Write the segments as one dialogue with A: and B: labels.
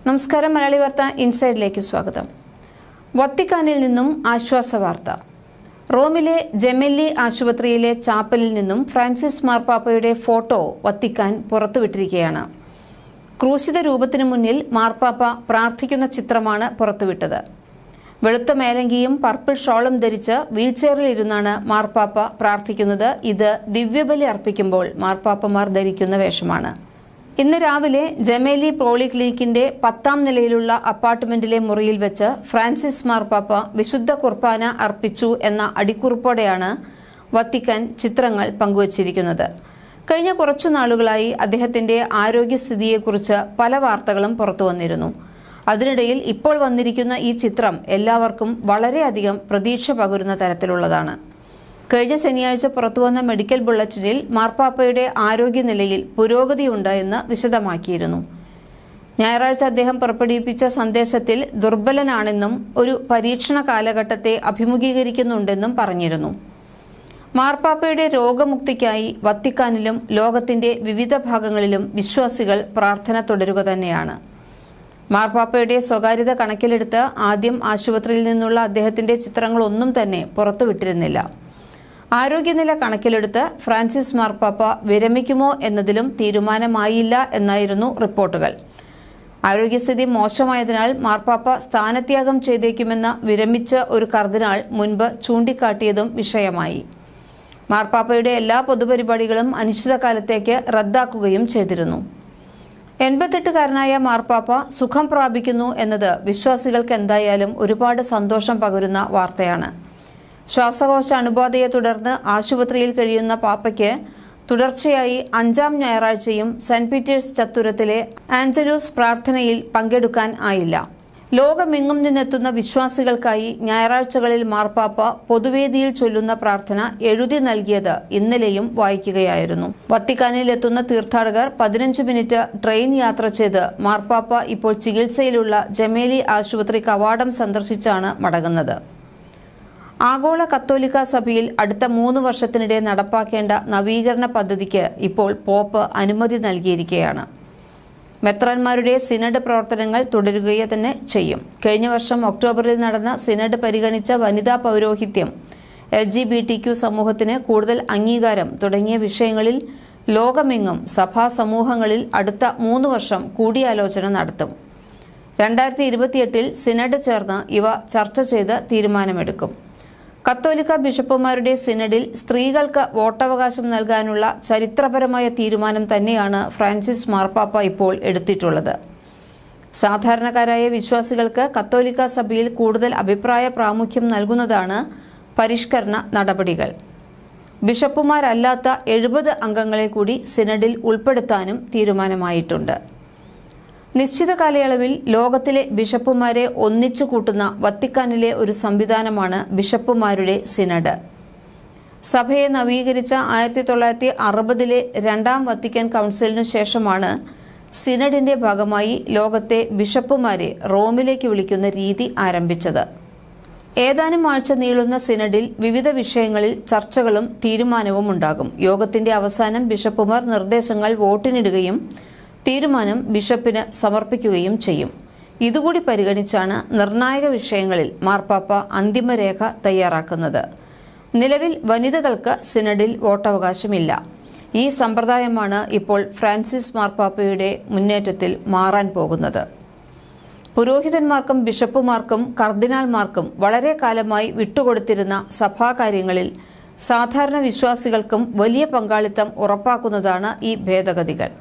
A: നമസ്കാരം. മലയാളി വാർത്ത ഇൻസൈഡിലേക്ക് സ്വാഗതം. വത്തിക്കാനിൽ നിന്നും ആശ്വാസ വാർത്ത. റോമിലെ ജെമെല്ലി ആശുപത്രിയിലെ ചാപ്പലിൽ നിന്നും ഫ്രാൻസിസ് മാർപ്പാപ്പയുടെ ഫോട്ടോ വത്തിക്കാൻ പുറത്തുവിട്ടിരിക്കുകയാണ്. ക്രൂശിത രൂപത്തിനു മുന്നിൽ മാർപ്പാപ്പ പ്രാർത്ഥിക്കുന്ന ചിത്രമാണ് പുറത്തുവിട്ടത്. വെളുത്ത മേലങ്കിയും പർപ്പിൾ ഷോളും ധരിച്ച് വീൽചെയറിലിരുന്നാണ് മാർപ്പാപ്പ പ്രാർത്ഥിക്കുന്നത്. ഇത് ദിവ്യബലി അർപ്പിക്കുമ്പോൾ മാർപ്പാപ്പമാർ ധരിക്കുന്ന വേഷമാണ്. ഇന്ന് രാവിലെ ജെമേലി പോളിക്ലിനിക്കിന്റെ 10ാം നിലയിലുള്ള അപ്പാർട്ട്മെന്റിലെ മുറിയിൽ വെച്ച് ഫ്രാൻസിസ് മാർപ്പാപ്പ വിശുദ്ധ കുർബാന അർപ്പിച്ചു എന്ന അടിക്കുറിപ്പോടെയാണ് വത്തിക്കാൻ ചിത്രങ്ങൾ പങ്കുവച്ചിരിക്കുന്നത്. കഴിഞ്ഞ കുറച്ചു നാളുകളായി അദ്ദേഹത്തിന്റെ ആരോഗ്യസ്ഥിതിയെക്കുറിച്ച് പല വാർത്തകളും പുറത്തുവന്നിരുന്നു. അതിനിടയിൽ ഇപ്പോൾ വന്നിരിക്കുന്ന ഈ ചിത്രം എല്ലാവർക്കും വളരെയധികം പ്രതീക്ഷ പകരുന്ന തരത്തിലുള്ളതാണ്. കഴിഞ്ഞ ശനിയാഴ്ച പുറത്തുവന്ന മെഡിക്കൽ ബുള്ളറ്റിനിൽ മാർപ്പാപ്പയുടെ ആരോഗ്യനിലയിൽ പുരോഗതിയുണ്ട് എന്ന് വിശദമാക്കിയിരുന്നു. ഞായറാഴ്ച അദ്ദേഹം പുറപ്പെടുവിപ്പിച്ച സന്ദേശത്തിൽ ദുർബലനാണെന്നും ഒരു പരീക്ഷണ കാലഘട്ടത്തെ അഭിമുഖീകരിക്കുന്നുണ്ടെന്നും പറഞ്ഞിരുന്നു. മാർപ്പാപ്പയുടെ രോഗമുക്തിക്കായി വത്തിക്കാനിലും ലോകത്തിന്റെ വിവിധ ഭാഗങ്ങളിലും വിശ്വാസികൾ പ്രാർത്ഥന തുടരുക തന്നെയാണ്. മാർപ്പാപ്പയുടെ സ്വകാര്യത കണക്കിലെടുത്ത് ആദ്യം ആശുപത്രിയിൽ നിന്നുള്ള അദ്ദേഹത്തിന്റെ ചിത്രങ്ങളൊന്നും തന്നെ പുറത്തുവിട്ടിരുന്നില്ല. ആരോഗ്യനില കണക്കിലെടുത്ത് ഫ്രാൻസിസ് മാർപ്പാപ്പ വിരമിക്കുമോ എന്നതിലും തീരുമാനമായില്ല എന്നായിരുന്നു റിപ്പോർട്ടുകൾ. ആരോഗ്യസ്ഥിതി മോശമായതിനാൽ മാർപ്പാപ്പ സ്ഥാനത്യാഗം ചെയ്തേക്കുമെന്ന വിരമിച്ച ഒരു കർദിനാൾ മുൻപ് ചൂണ്ടിക്കാട്ടിയതും വിഷയമായി. മാർപ്പാപ്പയുടെ എല്ലാ പൊതുപരിപാടികളും അനിശ്ചിതകാലത്തേക്ക് റദ്ദാക്കുകയും ചെയ്തിരുന്നു. 88-കാരനായ മാർപ്പാപ്പ സുഖം പ്രാപിക്കുന്നു എന്നത് വിശ്വാസികൾക്ക് എന്തായാലും ഒരുപാട് സന്തോഷം പകരുന്ന വാർത്തയാണ്. ശ്വാസകോശ അണുബാധയെ തുടർന്ന് ആശുപത്രിയിൽ കഴിയുന്ന പാപ്പയ്ക്ക് തുടർച്ചയായി 5ാം ഞായറാഴ്ചയും സെന്റ് പീറ്റേഴ്സ് ചത്തുരത്തിലെ ആഞ്ചലൂസ് പ്രാർത്ഥനയിൽ പങ്കെടുക്കാൻ ആയില്ല. ലോകമെങ്ങും നിന്നെത്തുന്ന വിശ്വാസികൾക്കായി ഞായറാഴ്ചകളിൽ മാർപ്പാപ്പ പൊതുവേദിയിൽ ചൊല്ലുന്ന പ്രാർത്ഥന എഴുതി നൽകിയത് ഇന്നലെയും വായിക്കുകയായിരുന്നു. വത്തിക്കാനിൽ എത്തുന്ന തീർത്ഥാടകർ 15 മിനിറ്റ് ട്രെയിൻ യാത്ര ചെയ്ത് മാർപ്പാപ്പ ഇപ്പോൾ ചികിത്സയിലുള്ള ജെമേലി ആശുപത്രി കവാടം സന്ദർശിച്ചാണ് മടങ്ങുന്നത്. ആഗോള കത്തോലിക്ക സഭയിൽ അടുത്ത 3 വർഷത്തിനിടെ നടപ്പാക്കേണ്ട നവീകരണ പദ്ധതിക്ക് ഇപ്പോൾ പോപ്പ് അനുമതി നൽകിയിരിക്കുകയാണ്. മെത്രാന്മാരുടെ സിനഡ് പ്രവർത്തനങ്ങൾ തുടരുക തന്നെ ചെയ്യും. കഴിഞ്ഞ വർഷം ഒക്ടോബറിൽ നടന്ന സിനഡ് പരിഗണിച്ച വനിതാ പൗരോഹിത്യം, LGBTQ സമൂഹത്തിന് കൂടുതൽ അംഗീകാരം തുടങ്ങിയ വിഷയങ്ങളിൽ ലോകമെങ്ങും സഭാ സമൂഹങ്ങളിൽ അടുത്ത 3 വർഷം കൂടിയാലോചന നടത്തും. 2028-ൽ സിനഡ് ചേർന്ന് ഇവ ചർച്ച ചെയ്ത് തീരുമാനമെടുക്കും. കത്തോലിക്ക ബിഷപ്പുമാരുടെ സിനഡിൽ സ്ത്രീകൾക്ക് വോട്ടവകാശം നൽകാനുള്ള ചരിത്രപരമായ തീരുമാനം തന്നെയാണ് ഫ്രാൻസിസ് മാർപ്പാപ്പ ഇപ്പോൾ എടുത്തിട്ടുള്ളത്. സാധാരണക്കാരായ വിശ്വാസികൾക്ക് കത്തോലിക്ക സഭയിൽ കൂടുതൽ അഭിപ്രായ പ്രാമുഖ്യം നൽകുന്നതാണ് പരിഷ്കരണ നടപടികൾ. ബിഷപ്പുമാരല്ലാത്ത 70 അംഗങ്ങളെ കൂടി സിനഡിൽ ഉൾപ്പെടുത്താനും തീരുമാനമായിട്ടുണ്ട്. നിശ്ചിത കാലയളവിൽ ലോകത്തിലെ ബിഷപ്പുമാരെ ഒന്നിച്ചു കൂട്ടുന്ന വത്തിക്കാനിലെ ഒരു സംവിധാനമാണ് ബിഷപ്പുമാരുടെ സിനഡ്. സഭയെ നവീകരിച്ച 1960-ലെ 2ാം വത്തിക്കാൻ കൗൺസിലിനു ശേഷമാണ് സിനഡിന്റെ ഭാഗമായി ലോകത്തെ ബിഷപ്പുമാരെ റോമിലേക്ക് വിളിക്കുന്ന രീതി ആരംഭിച്ചത്. ഏതാനും ആഴ്ച നീളുന്ന സിനഡിൽ വിവിധ വിഷയങ്ങളിൽ ചർച്ചകളും തീരുമാനവും ഉണ്ടാകും. യോഗത്തിന്റെ അവസാനം ബിഷപ്പുമാർ നിർദ്ദേശങ്ങൾ വോട്ടിനിടുകയും തീരുമാനം ബിഷപ്പിന് സമർപ്പിക്കുകയും ചെയ്യും. ഇതുകൂടി പരിഗണിച്ചാണ് നിർണായക വിഷയങ്ങളിൽ മാർപ്പാപ്പ അന്തിമരേഖ തയ്യാറാക്കുന്നത്. നിലവിൽ വനിതകൾക്ക് സിനഡിൽ വോട്ടവകാശമില്ല. ഈ സമ്പ്രദായമാണ് ഇപ്പോൾ ഫ്രാൻസിസ് മാർപ്പാപ്പയുടെ മുന്നേറ്റത്തിൽ മാറാൻ പോകുന്നത്. പുരോഹിതന്മാർക്കും ബിഷപ്പുമാർക്കും കർദിനാൾമാർക്കും വളരെ കാലമായി വിട്ടുകൊടുത്തിരുന്ന സഭാകാര്യങ്ങളിൽ സാധാരണ വിശ്വാസികൾക്കും വലിയ പങ്കാളിത്തം ഉറപ്പാക്കുന്നതാണ് ഈ ഭേദഗതികൾ.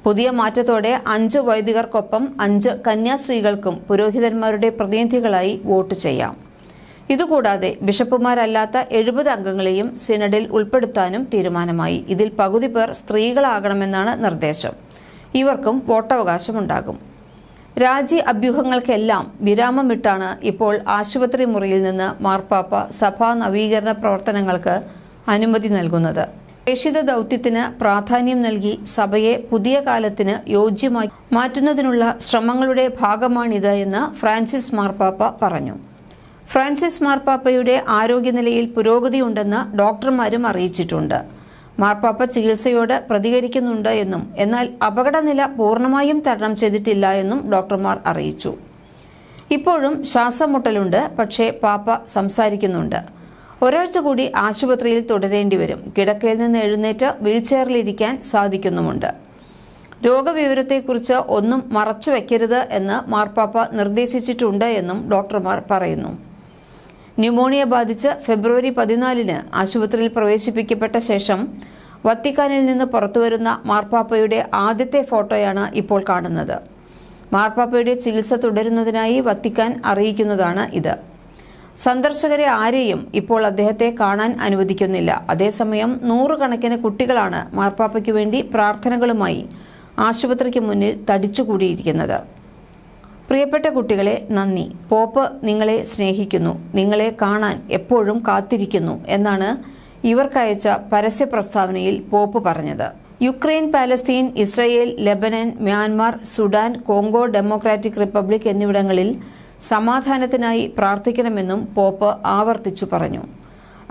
A: പുതിയ മാറ്റത്തോടെ 5 വൈദികർക്കൊപ്പം 5 കന്യാസ്ത്രീകൾക്കും പുരോഹിതന്മാരുടെ പ്രതിനിധികളായി വോട്ട് ചെയ്യാം. ഇതുകൂടാതെ ബിഷപ്പുമാരല്ലാത്ത 70 അംഗങ്ങളെയും സിനഡിൽ ഉൾപ്പെടുത്താനും തീരുമാനമായി. ഇതിൽ പകുതി പേർ സ്ത്രീകളാകണമെന്നാണ് നിർദ്ദേശം. ഇവർക്കും വോട്ടവകാശമുണ്ടാകും. രാജി അഭ്യൂഹങ്ങൾക്കെല്ലാം വിരാമമിട്ടാണ് ഇപ്പോൾ ആശുപത്രി മുറിയിൽ നിന്ന് മാർപ്പാപ്പ സഭാ നവീകരണ പ്രവർത്തനങ്ങൾക്ക് അനുമതി നൽകുന്നത്. പ്രേഷിത ദൗത്യത്തിന് പ്രാധാന്യം നൽകി സഭയെ പുതിയ കാലത്തിന് യോജ്യമായി മാറ്റുന്നതിനുള്ള ശ്രമങ്ങളുടെ ഭാഗമാണിത് എന്ന് ഫ്രാൻസിസ് മാർപ്പാപ്പ പറഞ്ഞു. ഫ്രാൻസിസ് മാർപ്പാപ്പയുടെ ആരോഗ്യനിലയിൽ പുരോഗതിയുണ്ടെന്ന് ഡോക്ടർമാരും അറിയിച്ചിട്ടുണ്ട്. മാർപ്പാപ്പ ചികിത്സയോട് പ്രതികരിക്കുന്നുണ്ട് എന്നും എന്നാൽ അപകടനില പൂർണ്ണമായും തരണം ചെയ്തിട്ടില്ല എന്നും ഡോക്ടർമാർ അറിയിച്ചു. ഇപ്പോഴും ശ്വാസം മുട്ടലുണ്ട്, പക്ഷേ പാപ്പ സംസാരിക്കുന്നുണ്ട്. ഒരാഴ്ച കൂടി ആശുപത്രിയിൽ തുടരേണ്ടി വരും. കിടക്കയിൽ നിന്ന് എഴുന്നേറ്റ് വീൽചെയറിലിരിക്കാൻ സാധിക്കുന്നുമുണ്ട്. രോഗവിവരത്തെക്കുറിച്ച് ഒന്നും മറച്ചുവെക്കരുത് എന്ന് മാർപ്പാപ്പ നിർദ്ദേശിച്ചിട്ടുണ്ട് എന്നും ഡോക്ടർമാർ പറയുന്നു. ന്യൂമോണിയ ബാധിച്ച് ഫെബ്രുവരി 14 ആശുപത്രിയിൽ പ്രവേശിപ്പിക്കപ്പെട്ട ശേഷം വത്തിക്കാനിൽ നിന്ന് പുറത്തുവരുന്ന മാർപ്പാപ്പയുടെ ആദ്യത്തെ ഫോട്ടോയാണ് ഇപ്പോൾ കാണുന്നത്. മാർപ്പാപ്പയുടെ ചികിത്സ തുടരുന്നതിനായി വത്തിക്കാൻ അറിയിക്കുന്നതാണ് ഇത്. സന്ദർശകരെ ആരെയും ഇപ്പോൾ അദ്ദേഹത്തെ കാണാൻ അനുവദിക്കുന്നില്ല. അതേസമയം 100 കണക്കിന് കുട്ടികളാണ് മാർപ്പാപ്പയ്ക്ക് വേണ്ടി പ്രാർത്ഥനകളുമായി ആശുപത്രിക്ക് മുന്നിൽ തടിച്ചുകൂടിയിരിക്കുന്നത്. പ്രിയപ്പെട്ട കുട്ടികളെ, നന്ദി. പോപ്പ് നിങ്ങളെ സ്നേഹിക്കുന്നു, നിങ്ങളെ കാണാൻ എപ്പോഴും കാത്തിരിക്കുന്നു എന്നാണ് ഇവർക്കയച്ച പരസ്യ പ്രസ്താവനയിൽ പോപ്പ് പറഞ്ഞത്. Ukraine, Palestine, Israel, Lebanon, Myanmar, Sudan, Congo democratic republic എന്നിവിടങ്ങളിൽ സമാധാനത്തിനായി പ്രാർത്ഥിക്കണമെന്നും പോപ്പ് ആവർത്തിച്ചു പറഞ്ഞു.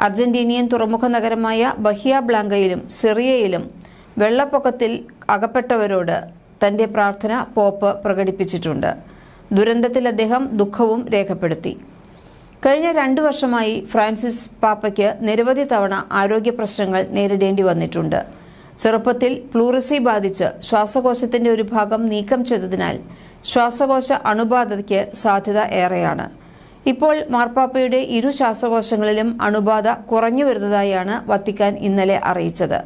A: അർജന്റീനിയൻ തുറമുഖ നഗരമായ ബഹിയ ബ്ലാങ്കയിലും സിറിയയിലും വെള്ളപ്പൊക്കത്തിൽ അകപ്പെട്ടവരോട് തന്റെ പ്രാർത്ഥന പോപ്പ് പ്രകടിപ്പിച്ചിട്ടുണ്ട്. ദുരന്തത്തിൽ അദ്ദേഹം ദുഃഖവും രേഖപ്പെടുത്തി. കഴിഞ്ഞ 2 വർഷമായി ഫ്രാൻസിസ് പാപ്പയ്ക്ക് നിരവധി തവണ ആരോഗ്യ പ്രശ്നങ്ങൾ നേരിടേണ്ടി വന്നിട്ടുണ്ട്. ചെറുപ്പത്തിൽ പ്ലൂറിസി ബാധിച്ച് ശ്വാസകോശത്തിന്റെ ഒരു ഭാഗം നീക്കം ചെയ്തതിനാൽ ശ്വാസകോശ അണുബാധയ്ക്ക് സാധ്യത ഏറെയാണ്. ഇപ്പോൾ മാർപ്പാപ്പയുടെ 2 ശ്വാസകോശങ്ങളിലും അണുബാധ കുറഞ്ഞു വരുന്നതായാണ് വത്തിക്കാൻ ഇന്നലെ അറിയിച്ചത്.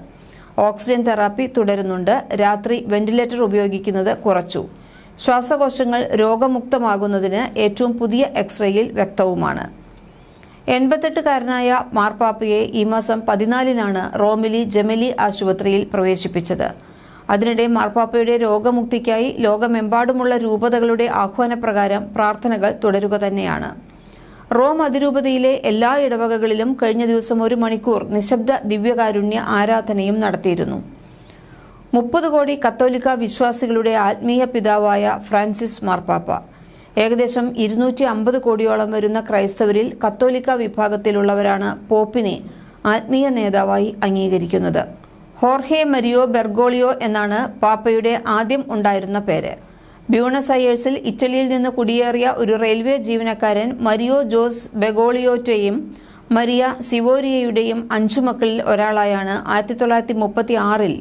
A: ഓക്സിജൻ തെറാപ്പി തുടരുന്നുണ്ട്. രാത്രി വെന്റിലേറ്റർ ഉപയോഗിക്കുന്നത് കുറച്ചു. ശ്വാസകോശങ്ങൾ രോഗമുക്തമാകുന്നതിന് ഏറ്റവും പുതിയ എക്സ്റേയിൽ വ്യക്തവുമാണ്. 88-കാരനായ മാർപ്പാപ്പയെ ഈ മാസം 14 റോമിലെ ജെമെല്ലി ആശുപത്രിയിൽ പ്രവേശിപ്പിച്ചത്. അതിനിടെ മാർപ്പാപ്പയുടെ രോഗമുക്തിക്കായി ലോകമെമ്പാടുമുള്ള രൂപതകളുടെ ആഹ്വാനപ്രകാരം പ്രാർത്ഥനകൾ തുടരുക തന്നെയാണ്. റോം അതിരൂപതയിലെ എല്ലാ ഇടവകകളിലും കഴിഞ്ഞ ദിവസം 1 മണിക്കൂർ നിശബ്ദ ദിവ്യകാരുണ്യ ആരാധനയും നടത്തിയിരുന്നു. 30 കോടി കത്തോലിക്ക വിശ്വാസികളുടെ ആത്മീയ പിതാവായ ഫ്രാൻസിസ് മാർപ്പാപ്പ, ഏകദേശം 250 കോടിയോളം വരുന്ന ക്രൈസ്തവരിൽ കത്തോലിക്ക വിഭാഗത്തിലുള്ളവരാണ് പോപ്പിനെ ആത്മീയ നേതാവായി അംഗീകരിക്കുന്നത്. ഹോർഹെ മരിയോ ബെർഗോളിയോ എന്നാണ് പാപ്പയുടെ ആദ്യം ഉണ്ടായിരുന്ന പേര്. ബ്യൂണസ് അയേഴ്സിൽ ഇറ്റലിയിൽ നിന്ന് കുടിയേറിയ ഒരു റെയിൽവേ ജീവനക്കാരൻ മരിയോ ജോസ് ബെഗോളിയോറ്റയും മരിയ സിവോരിയയുടെയും 5 മക്കളിൽ ഒരാളായാണ് 1936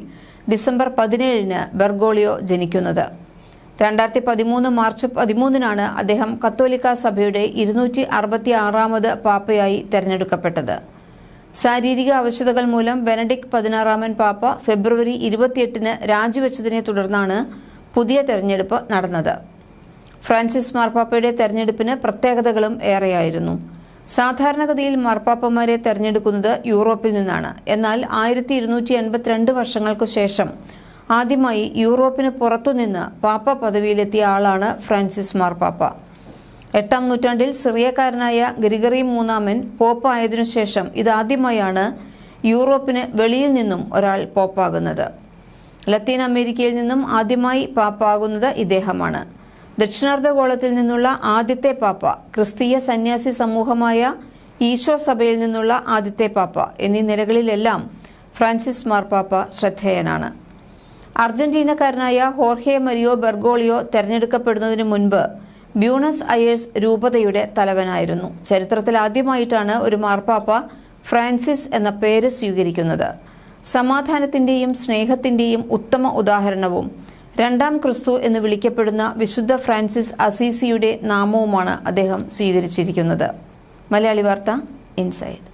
A: ഡിസംബർ 17 ബെർഗോളിയോ ജനിക്കുന്നത്. 2013 മാർച്ച് 13 അദ്ദേഹം കത്തോലിക്ക സഭയുടെ 266ാമത് പാപ്പയായി തെരഞ്ഞെടുക്കപ്പെട്ടത്. ശാരീരിക അവശതകൾ മൂലം ബെനഡിക്ട് 16 പാപ്പ ഫെബ്രുവരി 28 രാജിവെച്ചതിനെ തുടർന്നാണ് പുതിയ തെരഞ്ഞെടുപ്പ് നടന്നത്. ഫ്രാൻസിസ് മാർപ്പാപ്പയുടെ തെരഞ്ഞെടുപ്പിന് പ്രത്യേകതകളും ഏറെയായിരുന്നു. സാധാരണഗതിയിൽ മാർപ്പാപ്പമാരെ തെരഞ്ഞെടുക്കുന്നത് യൂറോപ്പിൽ നിന്നാണ്. എന്നാൽ 1282 വർഷങ്ങൾക്കു ശേഷം ആദ്യമായി യൂറോപ്പിന് പുറത്തുനിന്ന് പാപ്പ പദവിയിലെത്തിയ ആളാണ് ഫ്രാൻസിസ് മാർപ്പാപ്പ. 8-ാം നൂറ്റാണ്ടിൽ സിറിയക്കാരനായ ഗ്രിഗറി മൂന്നാമൻ പോപ്പ് ആയതിനുശേഷം ഇതാദ്യമായാണ് യൂറോപ്പിന് വെളിയിൽ നിന്നും ഒരാൾ പോപ്പാകുന്നത്. ലത്തീൻ അമേരിക്കയിൽ നിന്നും ആദ്യമായി പാപ്പാകുന്നത് ഇദ്ദേഹമാണ്. ദക്ഷിണാർദ്ധഗോളത്തിൽ നിന്നുള്ള ആദ്യത്തെ പാപ്പ, ക്രിസ്തീയ സന്യാസി സമൂഹമായ ഈശോ സഭയിൽ നിന്നുള്ള ആദ്യത്തെ പാപ്പ എന്നീ നിലകളിലെല്ലാം ഫ്രാൻസിസ് മാർപ്പാപ്പ ശ്രദ്ധേയനാണ്. അർജന്റീനക്കാരനായ ഹോർഹെ മരിയോ ബെർഗോളിയോ തെരഞ്ഞെടുക്കപ്പെടുന്നതിന് മുൻപ് ബ്യൂണസ് അയേഴ്സ് രൂപതയുടെ തലവനായിരുന്നു. ചരിത്രത്തിൽ ആദ്യമായിട്ടാണ് ഒരു മാർപ്പാപ്പ ഫ്രാൻസിസ് എന്ന പേര് സ്വീകരിക്കുന്നത്. സമാധാനത്തിന്റെയും സ്നേഹത്തിന്റെയും ഉത്തമ ഉദാഹരണവും 2ാം ക്രിസ്തു എന്ന് വിളിക്കപ്പെടുന്ന വിശുദ്ധ ഫ്രാൻസിസ് അസീസിയുടെ നാമവുമാണ് അദ്ദേഹം സ്വീകരിച്ചിരിക്കുന്നത്. മലയാളി വാർത്ത ഇൻസൈഡ്.